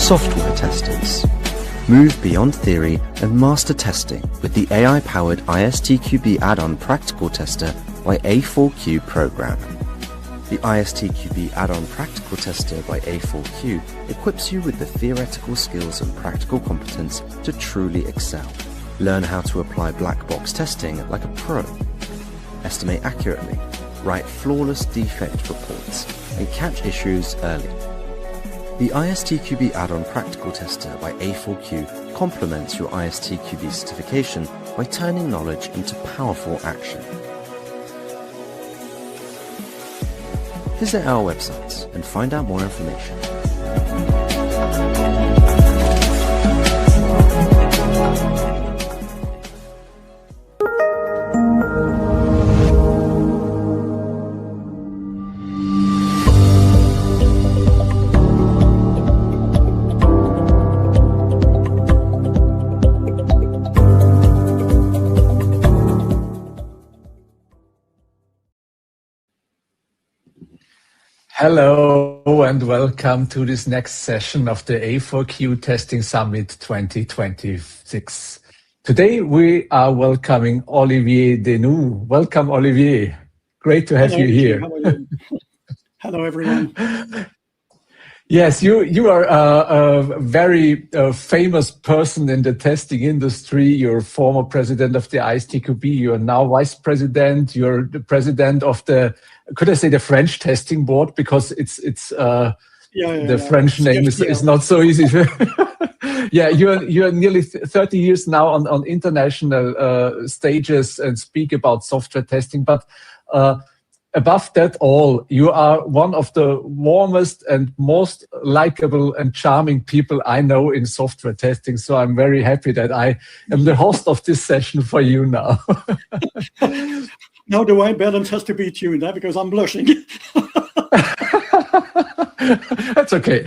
software testers. Move beyond theory and master testing with the AI-powered ISTQB add-on practical tester by A4Q program. The ISTQB add-on practical tester by A4Q equips you with the theoretical skills and practical competence to truly excel. Learn how to apply black box testing like a pro. Estimate accurately, write flawless defect reports, and catch issues early. The ISTQB add-on practical tester by A4Q complements your ISTQB certification by turning knowledge into powerful action. Visit our websites and find out more information. Hello and welcome to this next session of the A4Q Testing Summit 2026. Today we are welcoming Olivier Denoo. Welcome, Olivier. Great to have you here. How are you? Hello, everyone. Yes, you are a very famous person in the testing industry. You're former president of the ISTQB. You are now vice president. You're the president of the, could I say, the French testing board, because the French name is not so easy. Yeah, you're nearly 30 years now on international stages and speak about software testing. But above that all, you are one of the warmest and most likable and charming people I know in software testing. So I'm very happy that I am the host of this session for you now. Now the white balance has to be tuned, because I'm blushing. That's okay.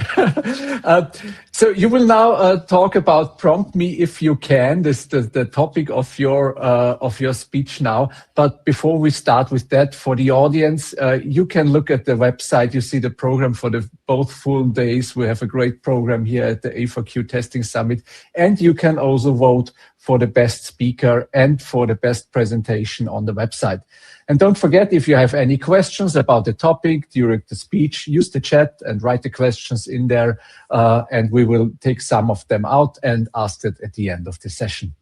So you will now talk about prompt me if you can. This is the topic of your speech now. But before we start with that, for the audience, you can look at the website. You see the program for both full days. We have a great program here at the A4Q Testing Summit, and you can also vote for the best speaker and for the best presentation on the website. And don't forget, if you have any questions about the topic during the speech, use the chat and write the questions in there, and we will take some of them out and ask it at the end of the session.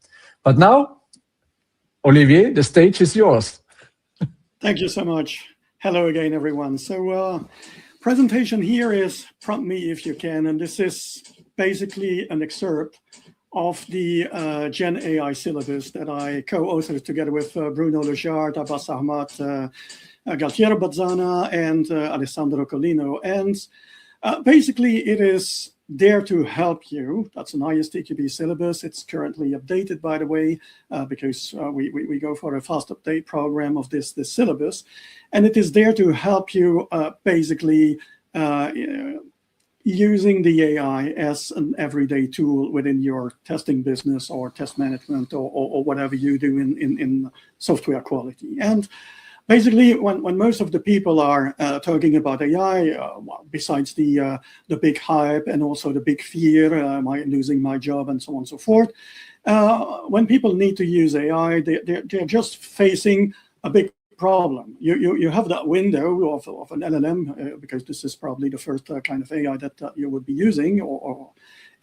But now, Olivier, the stage is yours. Thank you so much. Hello again, everyone. So presentation here is prompt me if you can, and this is basically an excerpt of the Gen AI syllabus that I co-authored together with Bruno Lejard, Abbas Ahmad, Galtiero Bazzana, and Alessandro Collino. And basically, it is there to help you. That's an ISTQB syllabus. It's currently updated, by the way, because we go for a fast update program of this syllabus. And it is there to help you basically using the AI as an everyday tool within your testing business or test management or whatever you do in software quality. And basically, when most of the people are talking about AI, besides the big hype and also the big fear, losing my job and so on and so forth, when people need to use AI, they're just facing a big problem. You have that window of an LLM, because this is probably the first kind of AI that you would be using,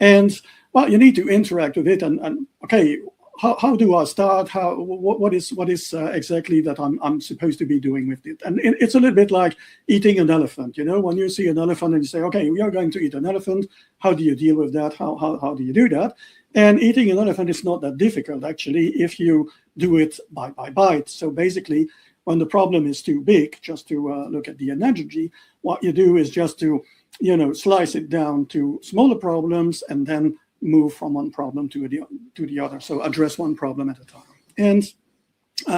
and well, you need to interact with it. And okay, how do I start? What is exactly that I'm supposed to be doing with it? And it's a little bit like eating an elephant. When you see an elephant and you say, okay, we are going to eat an elephant. How do you deal with that? How do you do that? And eating an elephant is not that difficult, actually, if you do it bite by bite. So basically, when the problem is too big, just to look at the analogy, what you do is just to, slice it down to smaller problems and then move from one problem to the other. So address one problem at a time. And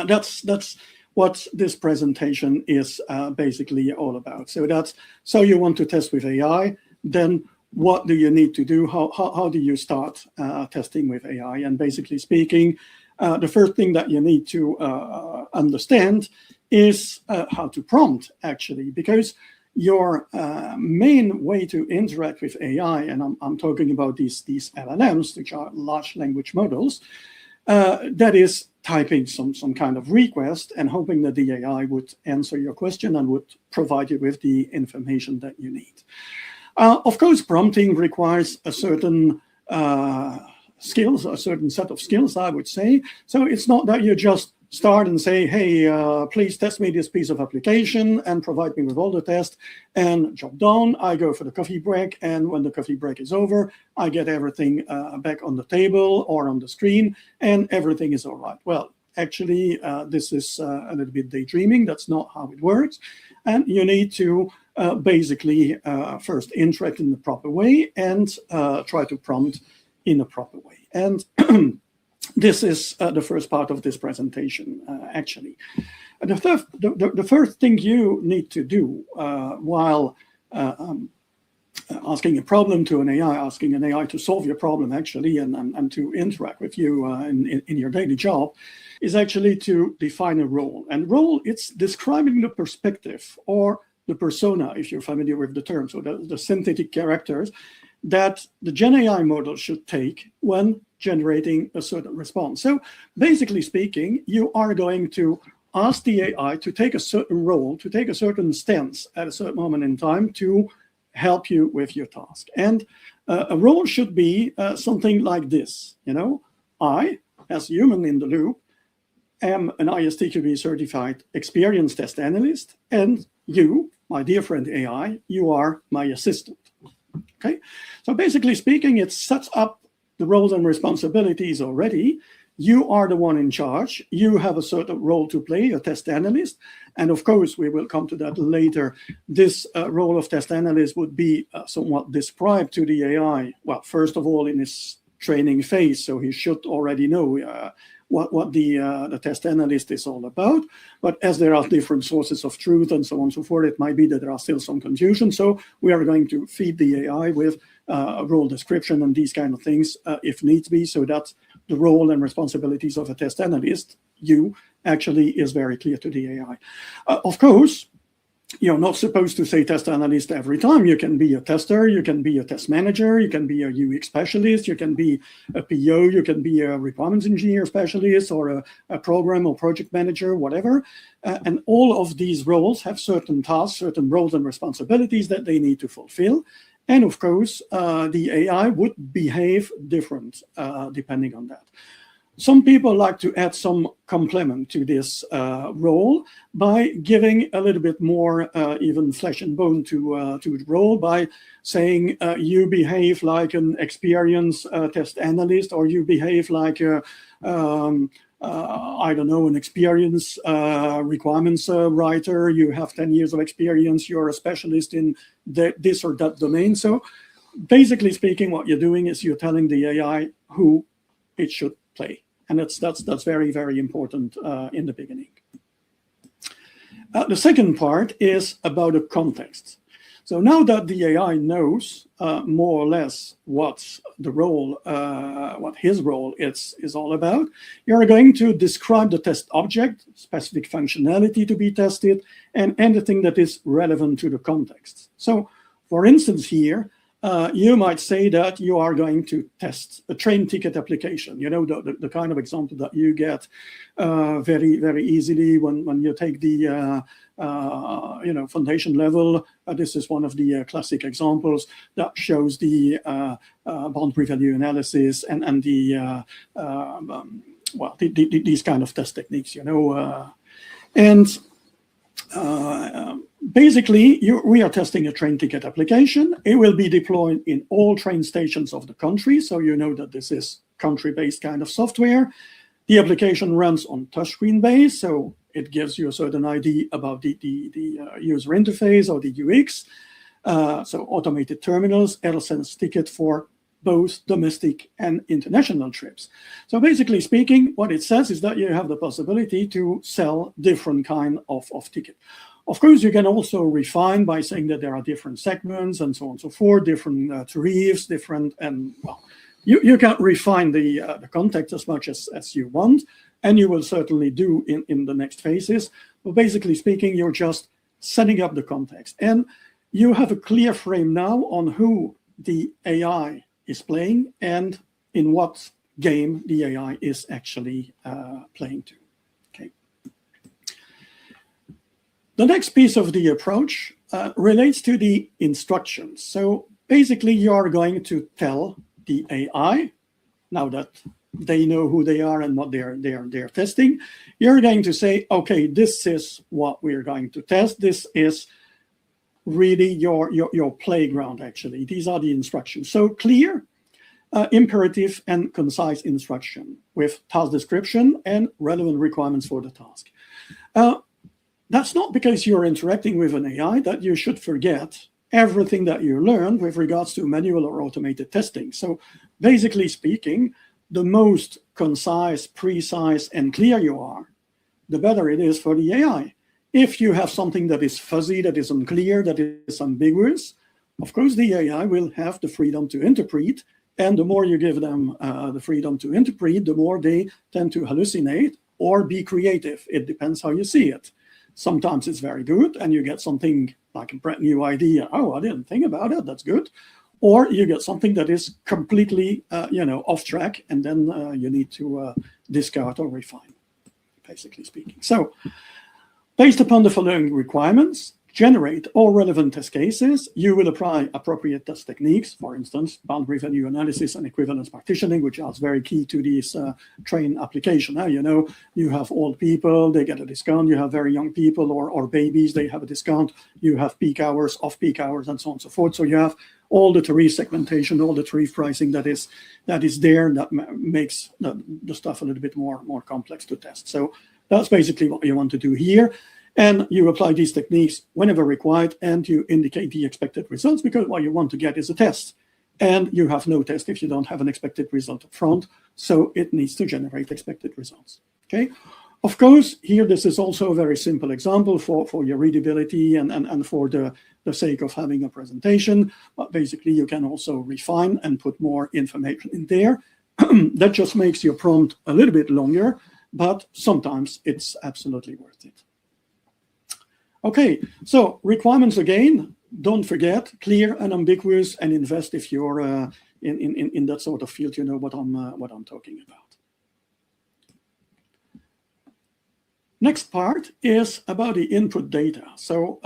that's what this presentation is basically all about. So you want to test with AI, then what do you need to do? How do you start testing with AI? And basically speaking, the first thing that you need to understand is how to prompt, actually, because your main way to interact with AI, and I'm talking about these LLMs, which are large language models, that is typing some kind of request and hoping that the AI would answer your question and would provide you with the information that you need. Of course, prompting requires a certain skills, a certain set of skills, I would say. So it's not that you just start and say, hey, please test me this piece of application and provide me with all the tests, and job done. I go for the coffee break, and when the coffee break is over, I get everything back on the table or on the screen, and everything is all right. Well, actually, this is a little bit daydreaming. That's not how it works. And you need to basically first interact in the proper way and try to prompt in a proper way. And this is the first part of this presentation, actually. The first thing you need to do while asking a problem to an AI, asking an AI to solve your problem, actually, and to interact with you in your daily job, is actually to define a role. And role, it's describing the perspective or the persona, if you're familiar with the term, so the synthetic characters that the Gen AI model should take when generating a certain response. So basically speaking, you are going to ask the AI to take a certain role, to take a certain stance at a certain moment in time to help you with your task. And a role should be something like this. You know, I, as human in the loop, am an ISTQB certified experienced test analyst, and you, my dear friend AI, you are my assistant. Okay, so basically speaking, it sets up the roles and responsibilities already. You are the one in charge. You have a certain role to play, a test analyst. And of course, we will come to that later. This role of test analyst would be somewhat described to the AI. Well, first of all, in his training phase, so he should already know what the test analyst is all about. But as there are different sources of truth and so on and so forth, it might be that there are still some confusion. So we are going to feed the AI with a role description and these kind of things if needs be, so that the role and responsibilities of a test analyst, you, actually is very clear to the AI. Of course, you're not supposed to say test analyst every time. You can be a tester, you can be a test manager, you can be a UX specialist, you can be a PO, you can be a requirements engineer specialist, or a program or project manager, whatever. And all of these roles have certain tasks, certain roles and responsibilities that they need to fulfill. And of course, the AI would behave different depending on that. Some people like to add some complement to this role by giving a little bit more even flesh and bone to the role by saying you behave like an experienced test analyst, or you behave like a, I don't know, an experienced requirements writer. You have 10 years of experience. You're a specialist in this or that domain. So basically speaking, what you're doing is you're telling the AI who it should play. And that's very, very important in the beginning. The second part is about the context. So now that the AI knows more or less what the role, what his role is all about, you're going to describe the test object, specific functionality to be tested, and anything that is relevant to the context. So, for instance, here, you might say that you are going to test a train ticket application. You know, the kind of example that you get very, very easily when you take the foundation level. This is one of the classic examples that shows the boundary value analysis and the these kind of test techniques. You know, basically, we are testing a train ticket application. It will be deployed in all train stations of the country, so you know that this is country-based kind of software. The application runs on touchscreen base, so it gives you a certain idea about the user interface or the UX. So automated terminals, it'll send ticket for both domestic and international trips. So basically speaking, what it says is that you have the possibility to sell different kind of ticket. Of course, you can also refine by saying that there are different segments and so on and so forth, different tariffs, different, and well, you can refine the context as much as you want, and you will certainly do in the next phases. But basically speaking, you're just setting up the context. And you have a clear frame now on who the AI is playing and in what game the AI is actually playing to. Okay. The next piece of the approach relates to the instructions. So basically, you're going to tell the AI, now that they know who they are and what they're testing, you're going to say, okay, this is what we're going to test. This is really your playground, actually. These are the instructions. So clear, imperative, and concise instruction with task description and relevant requirements for the task. That's not because you're interacting with an AI that you should forget everything that you learned with regards to manual or automated testing. So basically speaking, the most concise, precise, and clear you are, the better it is for the AI. If you have something that is fuzzy, that is unclear, that is ambiguous, of course the AI will have the freedom to interpret, and the more you give them the freedom to interpret, the more they tend to hallucinate or be creative. It depends how you see it. Sometimes it's very good, and you get something like a brand new idea. Oh, I didn't think about it. That's good. Or you get something that is completely, off track, and then you need to discard or refine, basically speaking. So, based upon the following requirements, generate all relevant test cases. You will apply appropriate test techniques, for instance, boundary value analysis and equivalence partitioning, which are very key to this train application. You have old people, they get a discount. You have very young people or babies, they have a discount. You have peak hours, off-peak hours, and so on and so forth. So you have all the tariff segmentation, all the tariff pricing that is there, that makes the stuff a little bit more complex to test. So that's basically what you want to do here. And you apply these techniques whenever required, and you indicate the expected results, because what you want to get is a test. And you have no test if you don't have an expected result up front. So it needs to generate expected results. Okay. Of course, here this is also a very simple example for your readability and for the sake of having a presentation. But basically, you can also refine and put more information in there. That just makes your prompt a little bit longer, but sometimes it's absolutely worth it. Okay, so requirements again, don't forget, clear and ambiguous, and invest if you're in that sort of field, you know what I'm talking about. Next part is about the input data. So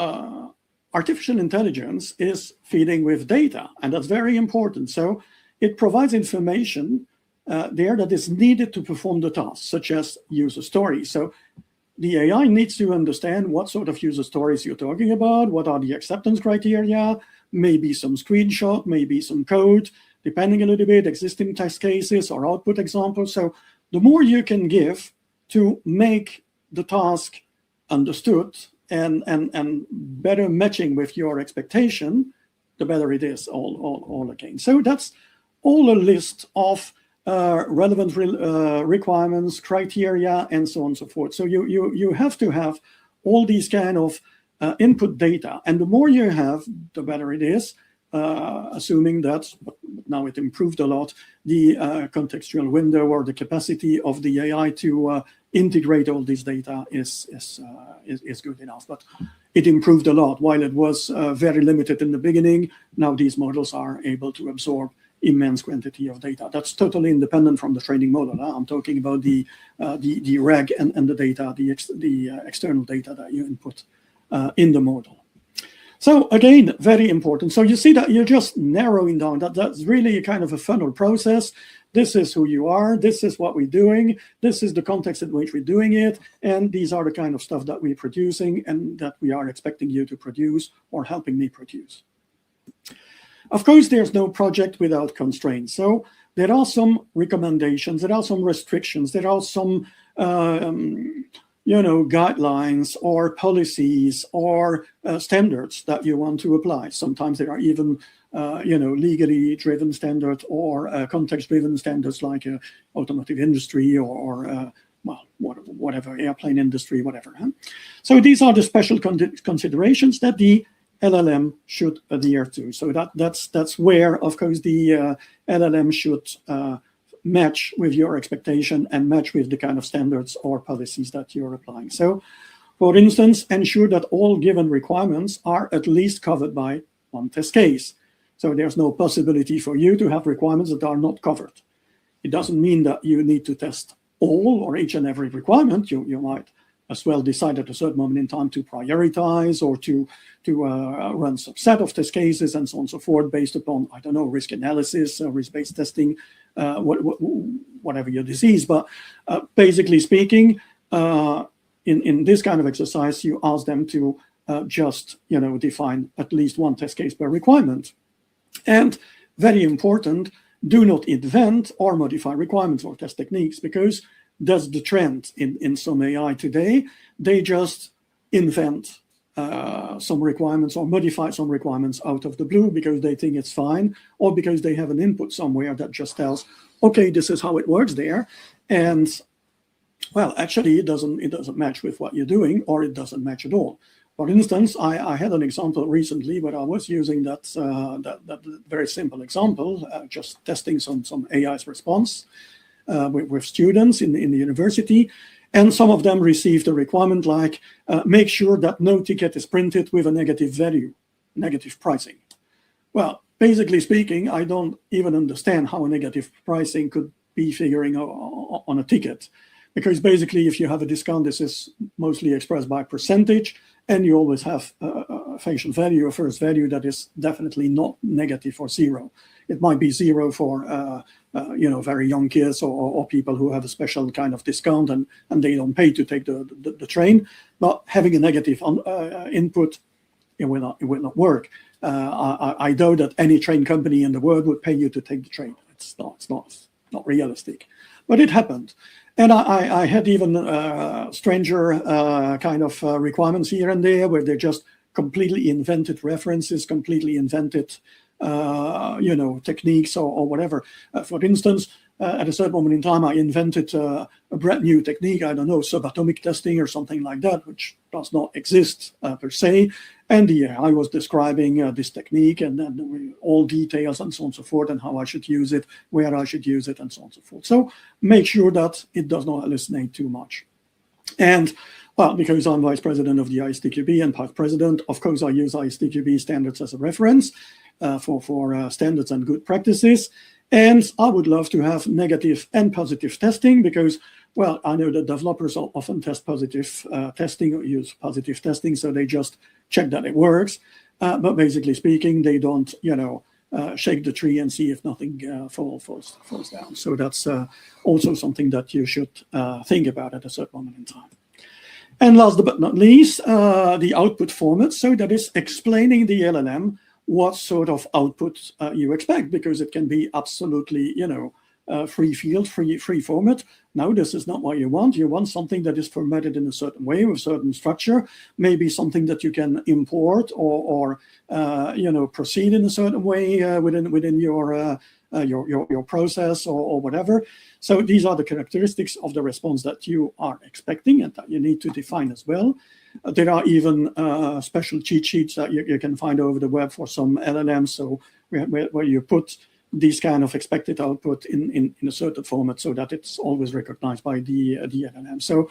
artificial intelligence is feeding with data, and that's very important. So it provides information there that is needed to perform the task, such as user stories. So the AI needs to understand what sort of user stories you're talking about, what are the acceptance criteria, maybe some screenshot, maybe some code, depending a little bit, existing test cases or output examples. So the more you can give to make the task understood and better matching with your expectation, the better it is all again. So that's all a list of relevant requirements, criteria, and so on and so forth. So you have to have all these kind of input data, and the more you have, the better it is. Assuming that now it improved a lot, the contextual window or the capacity of the AI to integrate all this data is good enough. But it improved a lot. While it was very limited in the beginning, now these models are able to absorb immense quantity of data. That's totally independent from the training model. I'm talking about the reg and the data, the external data that you input in the model. So again, very important. So you see that you're just narrowing down. That's really a kind of a funnel process. This is who you are. This is what we're doing. This is the context in which we're doing it. And these are the kind of stuff that we're producing and that we are expecting you to produce or helping me produce. Of course, there's no project without constraints. So there are some recommendations, there are some restrictions, there are some guidelines or policies or standards that you want to apply. Sometimes there are even legally driven standards or context-driven standards like automotive industry or whatever, airplane industry, whatever. Huh? So these are the special considerations that the LLM should adhere to. So that's where, of course, the LLM should match with your expectation and match with the kind of standards or policies that you're applying. So For instance, ensure that all given requirements are at least covered by one test case. So there's no possibility for you to have requirements that are not covered. It doesn't mean that you need to test all or each and every requirement. You might as well decide at a certain moment in time to prioritize or to run some set of test cases and so on and so forth based upon, I don't know, risk analysis, risk-based testing, whatever your disease. But basically speaking, in this kind of exercise, you ask them to just define at least one test case per requirement. And very important, do not invent or modify requirements or test techniques, because that's the trend in some AI today. They just invent some requirements or modify some requirements out of the blue because they think it's fine, or because they have an input somewhere that just tells, okay, this is how it works there. And well, actually, it doesn't match with what you're doing, or it doesn't match at all. For instance, I had an example recently where I was using that very simple example, just testing some AI's response with students in the university. And some of them received a requirement like, make sure that no ticket is printed with a negative value, negative pricing. Well, basically speaking, I don't even understand how a negative pricing could be figuring on a ticket. Because basically, if you have a discount, this is mostly expressed by percentage, and you always have a facial value, a first value that is definitely not negative or zero. It might be zero for very young kids or people who have a special kind of discount and they don't pay to take the train. But having a negative input, it will not work. I know that any train company in the world would pay you to take the train. It's not realistic, but it happened. And I had even stranger kind of requirements here and there where they just completely invented references, completely invented, techniques or whatever. For instance, at a certain moment in time, I invented a brand new technique, I don't know, subatomic testing or something like that, which does not exist per se. And I was describing this technique and all details and so on and so forth, and how I should use it, where I should use it, and so on and so forth. So make sure that it does not hallucinate too much. And well, because I'm vice president of the ISTQB and past president, of course, I use ISTQB standards as a reference for standards and good practices. And I would love to have negative and positive testing because, well, I know that developers often test positive testing or use positive testing, so they just check that it works. But basically speaking, they don't, shake the tree and see if nothing falls down. So that's also something that you should think about at a certain moment in time. And last but not least, the output format. So that is explaining the LLM what sort of output you expect, because it can be absolutely, free field, free format. Now, this is not what you want. You want something that is formatted in a certain way with certain structure, maybe something that you can import or proceed in a certain way within your process or whatever. So these are the characteristics of the response that you are expecting and that you need to define as well. There are even special cheat sheets that you can find over the web for some LLMs, so where you put these kind of expected output in a certain format so that it's always recognized by the LLM. So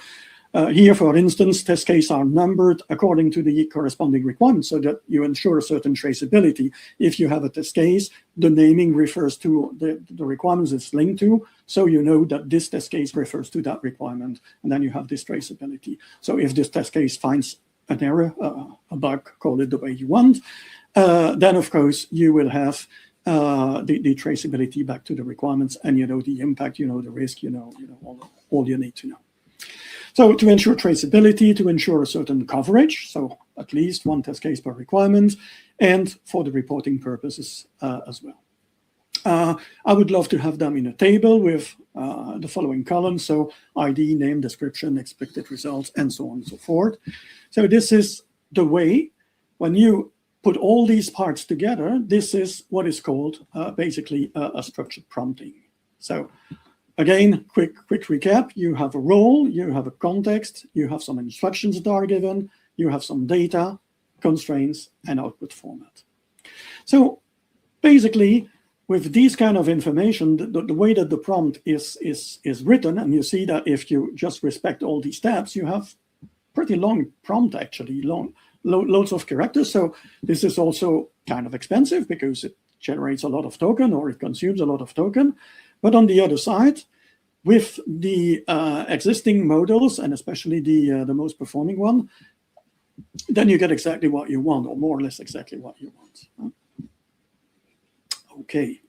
here, for instance, test cases are numbered according to the corresponding requirements so that you ensure a certain traceability. If you have a test case, the naming refers to the requirements it's linked to, so you know that this test case refers to that requirement, and then you have this traceability. So if this test case finds an error, a bug, call it the way you want, then of course you will have the traceability back to the requirements, and the impact, the risk, all you need to know. So to ensure traceability, to ensure a certain coverage, so at least one test case per requirement, and for the reporting purposes as well. I would love to have them in a table with the following columns, so ID, name, description, expected results, and so on and so forth. So this is the way, when you put all these parts together, this is what is called basically a structured prompting. So again, quick recap. You have a role, you have a context, you have some instructions that are given, you have some data, constraints, and output format. So basically, with these kind of information, the way that the prompt is written, and you see that if you just respect all these steps, you have pretty long prompt, actually, loads of characters. So this is also kind of expensive because it generates a lot of token, or it consumes a lot of token. But on the other side, with the existing models, and especially the most performing one, then you get exactly what you want, or more or less exactly what you want. Okay.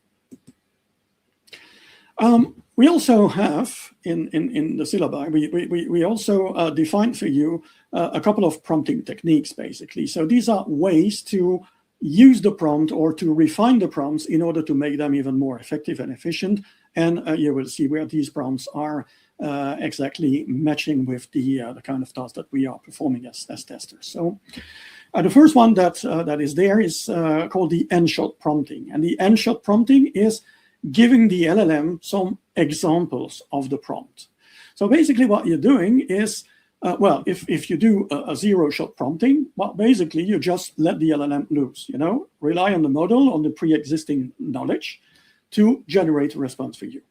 We also have in the syllabi, we also defined for you a couple of prompting techniques, basically. So these are ways to use the prompt or to refine the prompts in order to make them even more effective and efficient. And you will see where these prompts are exactly matching with the kind of task that we are performing as testers. So the first one that is there is called the end-shot prompting. And the end-shot prompting is giving the LLM some examples of the prompt. So basically what you're doing is, well, if you do a zero-shot prompting, well, basically you just let the LLM loose, rely on the model, on the pre-existing knowledge to generate a response for you.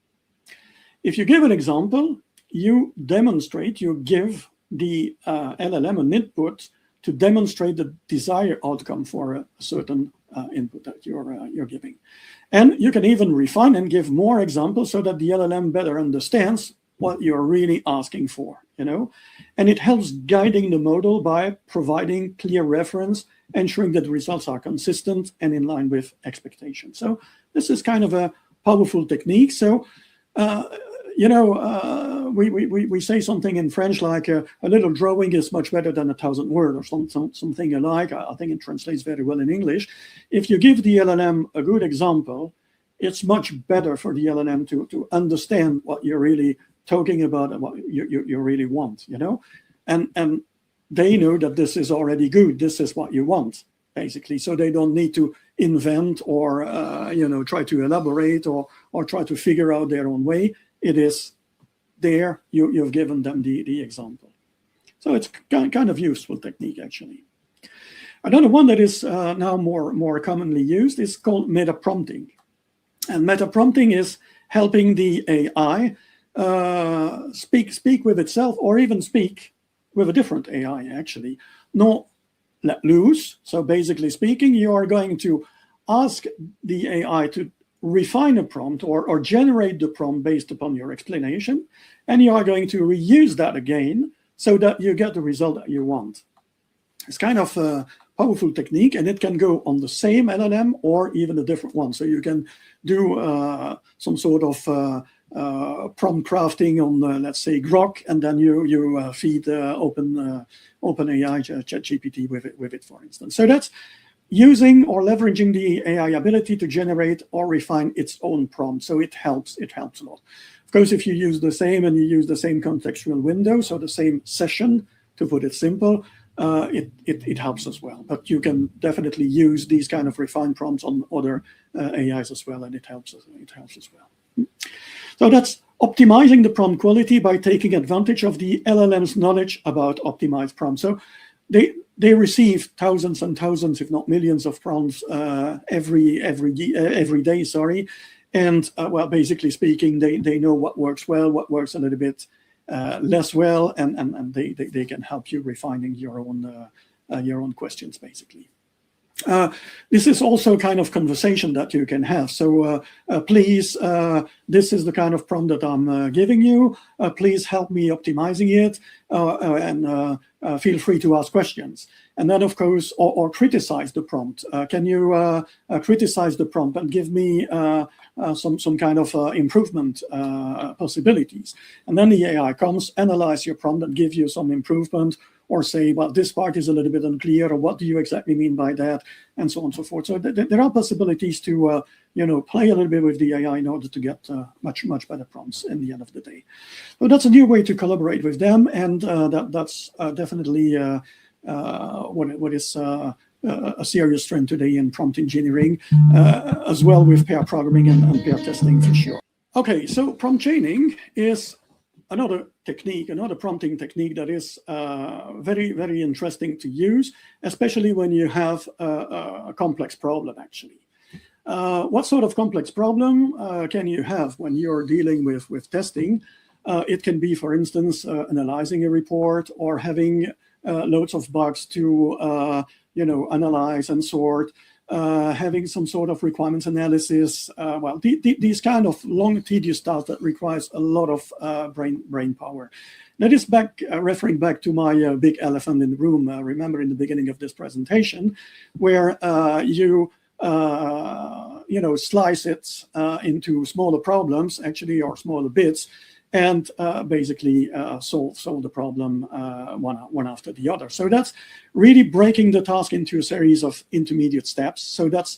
If you give an example, you demonstrate, you give the LLM an input to demonstrate the desired outcome for a certain input that you're giving. And you can even refine and give more examples so that the LLM better understands what you're really asking for, And it helps guiding the model by providing clear reference, ensuring that the results are consistent and in line with expectations. So this is kind of a powerful technique. So, we say something in French like a little drawing is much better than 1,000 words, or something alike. I think it translates very well in English. If you give the LLM a good example, it's much better for the LLM to understand what you're really talking about and what you really want, and they know that this is already good. This is what you want, basically. So they don't need to invent or try to elaborate or try to figure out their own way. It is there. You've given them the example. So it's kind of useful technique, actually. Another one that is now more commonly used is called meta prompting. And meta prompting is helping the AI speak with itself, or even speak with a different AI, actually. Not let loose. So basically speaking, you are going to ask the AI to refine a prompt or generate the prompt based upon your explanation, and you are going to reuse that again so that you get the result that you want. It's kind of a powerful technique, and it can go on the same LLM or even a different one. So you can do some sort of prompt crafting on, let's say, Grok, and then you feed OpenAI ChatGPT with it, for instance. So that's using or leveraging the AI ability to generate or refine its own prompt. So it helps a lot. Of course, if you use the same and you use the same contextual window, so the same session, to put it simple, it helps as well. But you can definitely use these kind of refined prompts on other AIs as well, and it helps as well. So that's optimizing the prompt quality by taking advantage of the LLM's knowledge about optimized prompts. So they receive thousands and thousands, if not millions, of prompts every day. And well, basically speaking, they know what works well, what works a little bit less well, and they can help you refining your own questions, basically. This is also kind of conversation that you can have. So please, this is the kind of prompt that I'm giving you. Please help me optimizing it, and feel free to ask questions. And then, of course, or criticize the prompt. Can you criticize the prompt and give me some kind of improvement possibilities? And then the AI comes, analyze your prompt, and give you some improvement, or say, well, this part is a little bit unclear, or what do you exactly mean by that, and so on and so forth. So there are possibilities to play a little bit with the AI in order to get much better prompts in the end of the day. So that's a new way to collaborate with them, and that's definitely what is a serious trend today in prompt engineering, as well with pair programming and pair testing for sure. Okay, so prompt chaining is another prompting technique that is very, very interesting to use, especially when you have a complex problem, actually. What sort of complex problem can you have when you're dealing with testing? It can be, for instance, analyzing a report or having loads of bugs to analyze and sort, having some sort of requirements analysis. These kind of long, tedious tasks that requires a lot of brain power. That is referring back to my big elephant in the room. Remember in the beginning of this presentation, where you slice it into smaller problems, actually, or smaller bits, and basically solve the problem one after the other. So that's really breaking the task into a series of intermediate steps. So that's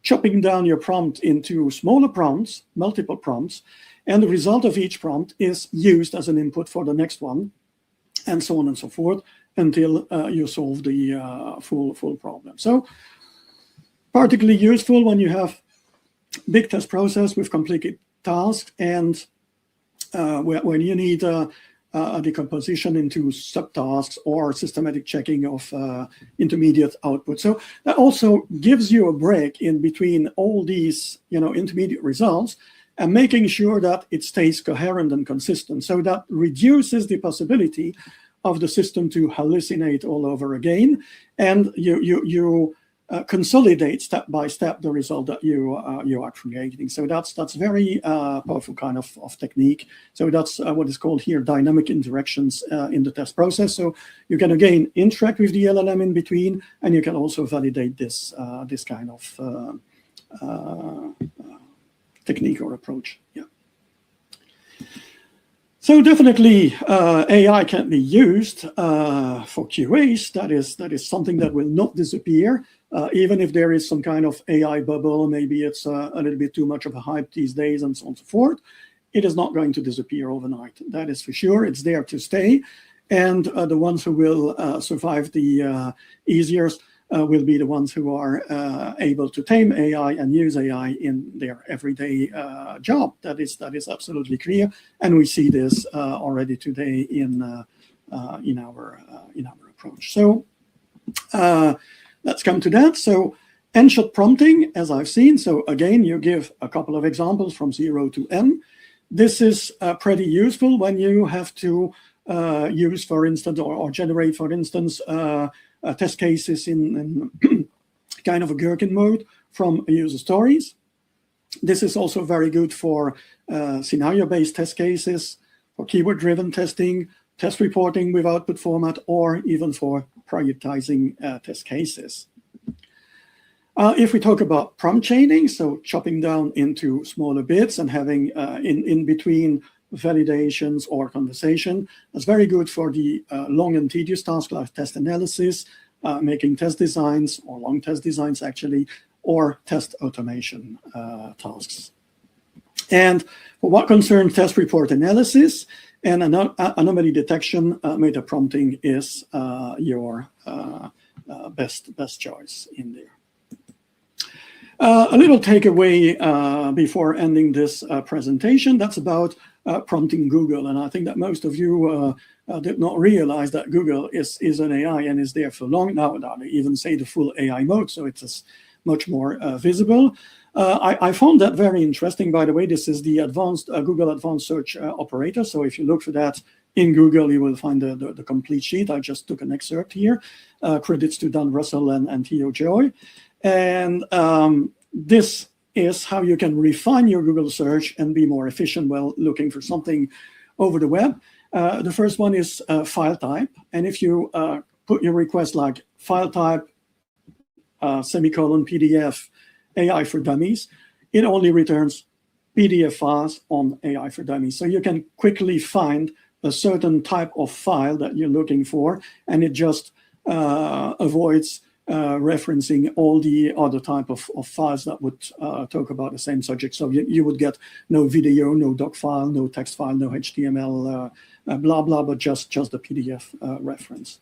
chopping down your prompt into smaller prompts, multiple prompts, and the result of each prompt is used as an input for the next one, and so on and so forth, until you solve the full problem. So particularly useful when you have big test process with complicated tasks, and when you need a decomposition into subtasks or systematic checking of intermediate output. So that also gives you a break in between all these intermediate results, and making sure that it stays coherent and consistent. So that reduces the possibility of the system to hallucinate all over again, and you consolidate step by step the result that you are creating. So that's very powerful kind of technique. So that's what is called here dynamic interactions in the test process. So you can again interact with the LLM in between, and you can also validate this kind of technique or approach. Yeah. So definitely AI can be used for QAs. That is something that will not disappear. Even if there is some kind of AI bubble, maybe it's a little bit too much of a hype these days and so on and so forth, it is not going to disappear overnight. That is for sure. It's there to stay. And the ones who will survive the easiest will be the ones who are able to tame AI and use AI in their everyday job. That is absolutely clear. And we see this already today in our approach. So let's come to that. So n-shot prompting, as I've seen. So again, you give a couple of examples from 0 to n. This is pretty useful when you have to use, for instance, or generate, for instance, test cases in kind of a gherkin mode from user stories. This is also very good for scenario-based test cases, for keyword-driven testing, test reporting with output format, or even for prioritizing test cases. If we talk about prompt chaining, so chopping down into smaller bits and having in between validations or conversation, that's very good for the long and tedious tasks like test analysis, making test designs, or long test designs actually, or test automation tasks. And for what concerns test report analysis and anomaly detection, meta prompting is your best choice in there. A little takeaway before ending this presentation, that's about prompting Google. And I think that most of you did not realize that Google is an AI and is there for long now. They even say the full AI mode, so it's much more visible. I found that very interesting, by the way. This is the advanced Google Advanced Search Operator. So if you look for that in Google, you will find the complete sheet. I just took an excerpt here. Credits to Dan Russell and Theo Joy. And this is how you can refine your Google search and be more efficient while looking for something over the web. The first one is file type. And if you put your request like file type, semicolon, PDF, AI for Dummies, it only returns PDF files on AI for Dummies. So you can quickly find a certain type of file that you're looking for, and it just avoids referencing all the other type of files that would talk about the same subject. So you would get no video, no doc file, no text file, no HTML, blah, blah, but just the PDF reference.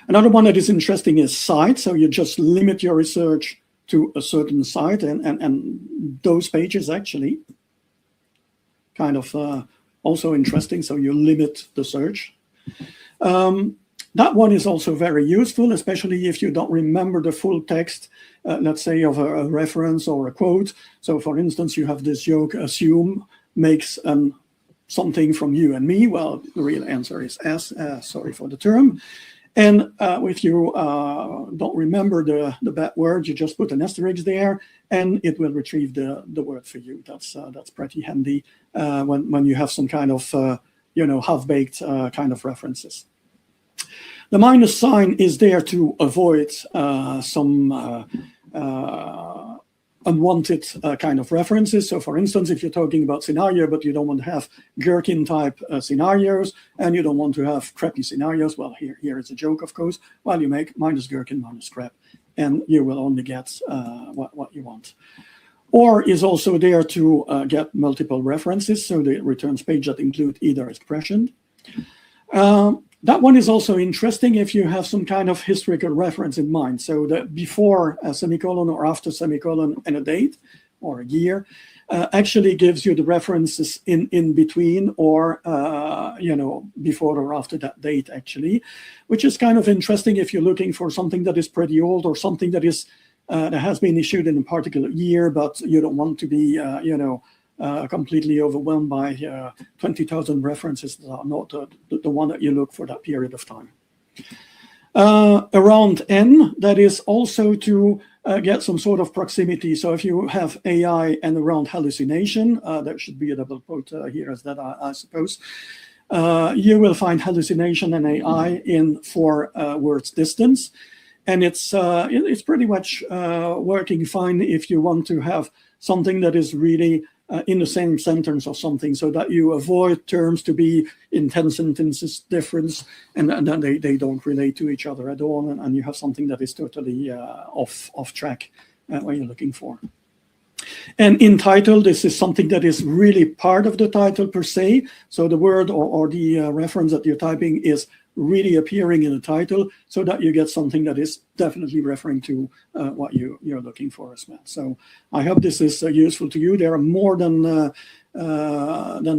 Another one that is interesting is site. So you just limit your research to a certain site, and those pages actually kind of also interesting. So you limit the search. That one is also very useful, especially if you don't remember the full text, let's say, of a reference or a quote. So for instance, you have this joke, assume makes an something from you and me? Well, the real answer is S, sorry for the term. And if you don't remember the bad word, you just put an asterisk there, and it will retrieve the word for you. That's pretty handy when you have some kind of half-baked kind of references. The minus sign is there to avoid some unwanted kind of references. So for instance, if you're talking about scenario, but you don't want to have gherkin type scenarios, and you don't want to have crappy scenarios, well, here is a joke, of course. Well, you make minus gherkin, minus crap, and you will only get what you want. Or is also there to get multiple references, so the returns page that include either expression. That one is also interesting if you have some kind of historical reference in mind. So that before a semicolon or after semicolon and a date or a year actually gives you the references in between, or before or after that date actually, which is kind of interesting if you're looking for something that is pretty old, or something that is that has been issued in a particular year, but you don't want to be completely overwhelmed by 20,000 references that are not the one that you look for that period of time. Around N, that is also to get some sort of proximity. So if you have AI and around hallucination, there should be a double quote here as that, I suppose. You will find hallucination and AI in 4 words distance. And it's pretty much working fine if you want to have something that is really in the same sentence or something, so that you avoid terms to be in 10 sentences difference, and then they don't relate to each other at all, and you have something that is totally off track what you're looking for. And in title, this is something that is really part of the title per se. So the word or the reference that you're typing is really appearing in the title, so that you get something that is definitely referring to what you're looking for as well. So I hope this is useful to you. There are more than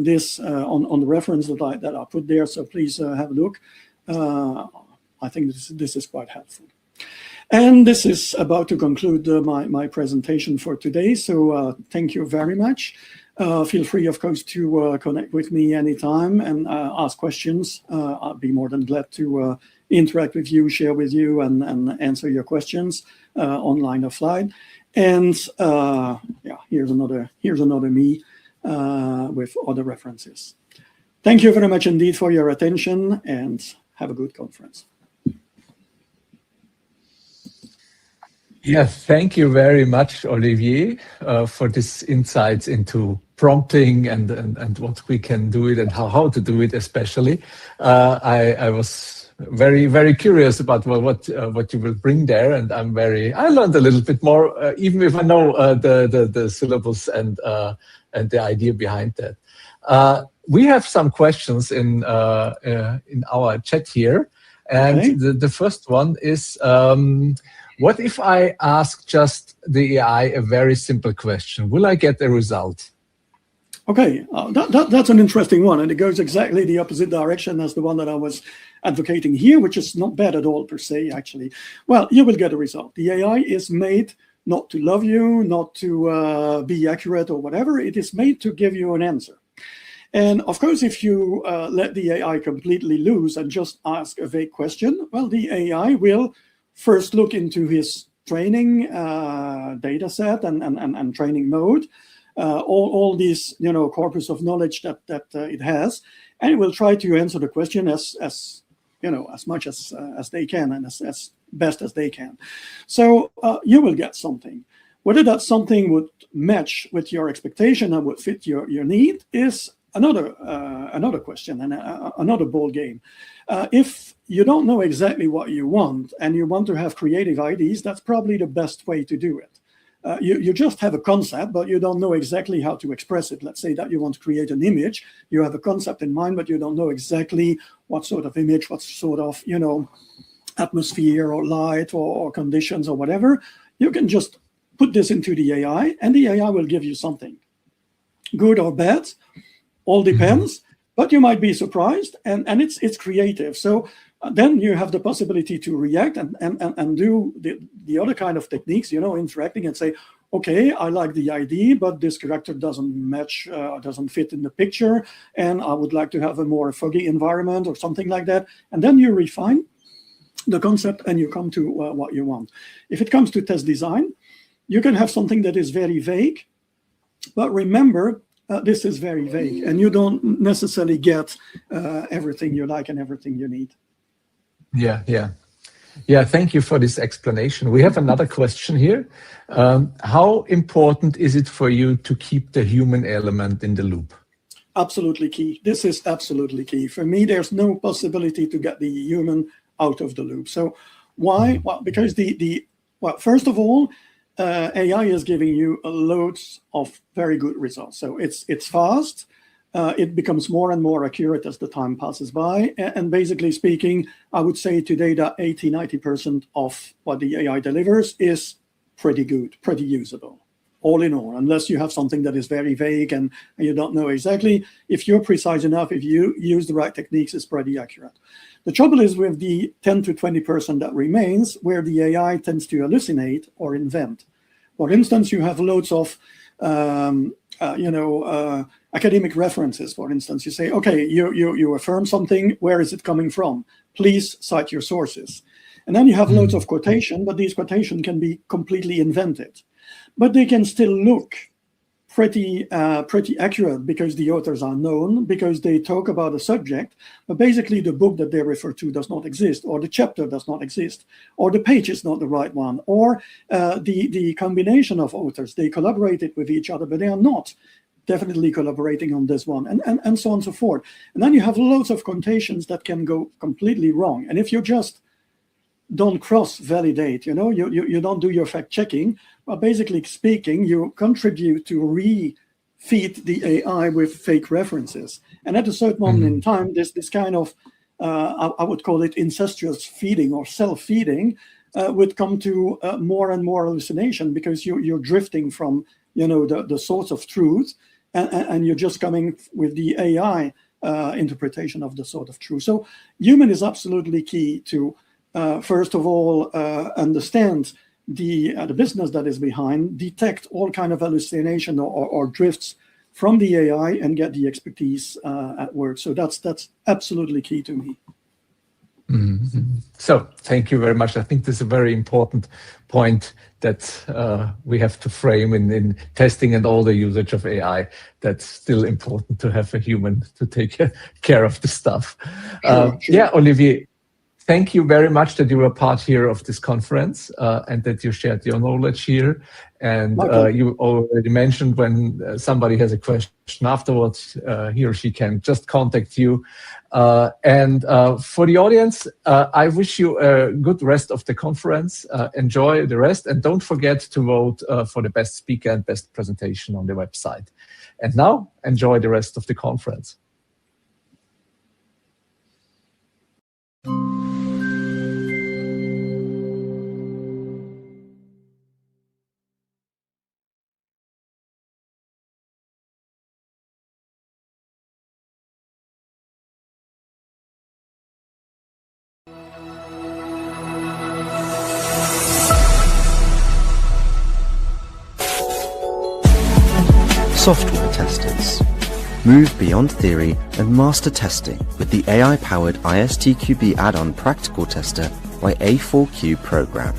this on the reference that I put there, so please have a look. I think this is quite helpful. And this is about to conclude my presentation for today. So thank you very much. Feel free, of course, to connect with me anytime and ask questions. I'll be more than glad to interact with you, share with you, and answer your questions online, offline. And here's another me with other references. Thank you very much indeed for your attention, and have a good conference. Yeah, thank you very much, Olivier, for this insights into prompting and what we can do it and how to do it, especially. I was very, very curious about what you will bring there, and I learned a little bit more, even if I know the syllabus and the idea behind that. We have some questions in our chat here, and okay. The first one is, what if I ask just the AI a very simple question? Will I get a result? Okay, that's an interesting one, and it goes exactly the opposite direction as the one that I was advocating here, which is not bad at all per se, actually. Well, you will get a result. The AI is made not to love you, not to be accurate or whatever. It is made to give you an answer. And of course, if you let the AI completely loose and just ask a vague question, well, the AI will first look into his training data set and training mode, all these corpus of knowledge that it has, and it will try to answer the question as much as they can and as best as they can. So you will get something. Whether that something would match with your expectation and would fit your need is another question and another ball game. If you don't know exactly what you want and you want to have creative ideas, that's probably the best way to do it. You just have a concept, but you don't know exactly how to express it. Let's say that you want to create an image. You have a concept in mind, but you don't know exactly what sort of image, what sort of atmosphere or light or conditions or whatever. You can just put this into the AI, and the AI will give you something. Good or bad, all depends, but you might be surprised, and it's creative. So then you have the possibility to react and do the other kind of techniques, interacting and say, okay, I like the idea, but this character doesn't match, doesn't fit in the picture, and I would like to have a more foggy environment or something like that. And then you refine the concept and you come to what you want. If it comes to test design, you can have something that is very vague, but remember, this is very vague, and you don't necessarily get everything you like and everything you need. Yeah, thank you for this explanation. We have another question here. How important is it for you to keep the human element in the loop? Absolutely key. This is absolutely key. For me, there's no possibility to get the human out of the loop. So why? Well, because first of all, AI is giving you loads of very good results. So it's fast. It becomes more and more accurate as the time passes by. And basically speaking, I would say today that 80-90% of what the AI delivers is pretty good, pretty usable, all in all, unless you have something that is very vague and you don't know exactly. If you're precise enough, if you use the right techniques, it's pretty accurate. The trouble is with the 10 to 20% that remains, where the AI tends to hallucinate or invent. For instance, you have loads of academic references. For instance, you say, okay, you affirm something, where is it coming from? Please cite your sources. And then you have loads of quotation, but these quotation can be completely invented. But they can still look pretty accurate because the authors are known, because they talk about a subject, but basically the book that they refer to does not exist, or the chapter does not exist, or the page is not the right one, or the combination of authors, they collaborated with each other, but they are not definitely collaborating on this one, and so on and so forth. And then you have loads of quotations that can go completely wrong. And if you just don't cross-validate, you don't do your fact-checking, but basically speaking, you contribute to re-feed the AI with fake references. And at a certain moment in time, this kind of, I would call it incestuous feeding or self-feeding, would come to more and more hallucination, because you're drifting from, the source of truth, and you're just coming with the AI interpretation of the sort of truth. So human is absolutely key to, first of all, understand the business that is behind, detect all kind of hallucination or drifts from the AI, and get the expertise at work. So that's absolutely key to me. So thank you very much. I think this is a very important point that we have to frame in testing and all the usage of AI. That's still important to have a human to take care of the stuff. Sure. Yeah, Olivier, thank you very much that you were part here of this conference and that you shared your knowledge here. And you already mentioned when somebody has a question afterwards, he or she can just contact you. And for the audience, I wish you a good rest of the conference. Enjoy the rest, and don't forget to vote for the best speaker and best presentation on the website. And now, enjoy the rest of the conference. Software testers. Move beyond theory and master testing with the AI-powered ISTQB add-on practical tester by A4Q program.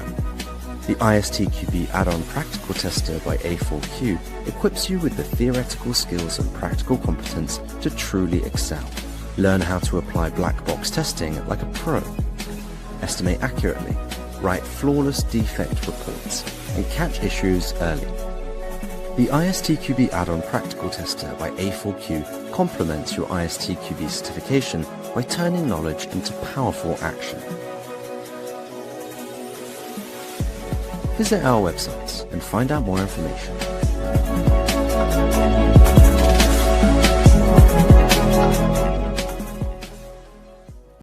The ISTQB add-on practical tester by A4Q equips you with the theoretical skills and practical competence to truly excel. Learn how to apply black box testing like a pro. Estimate accurately, write flawless defect reports, and catch issues early. The ISTQB add-on practical tester by A4Q complements your ISTQB certification by turning knowledge into powerful action. Visit our websites and find out more information.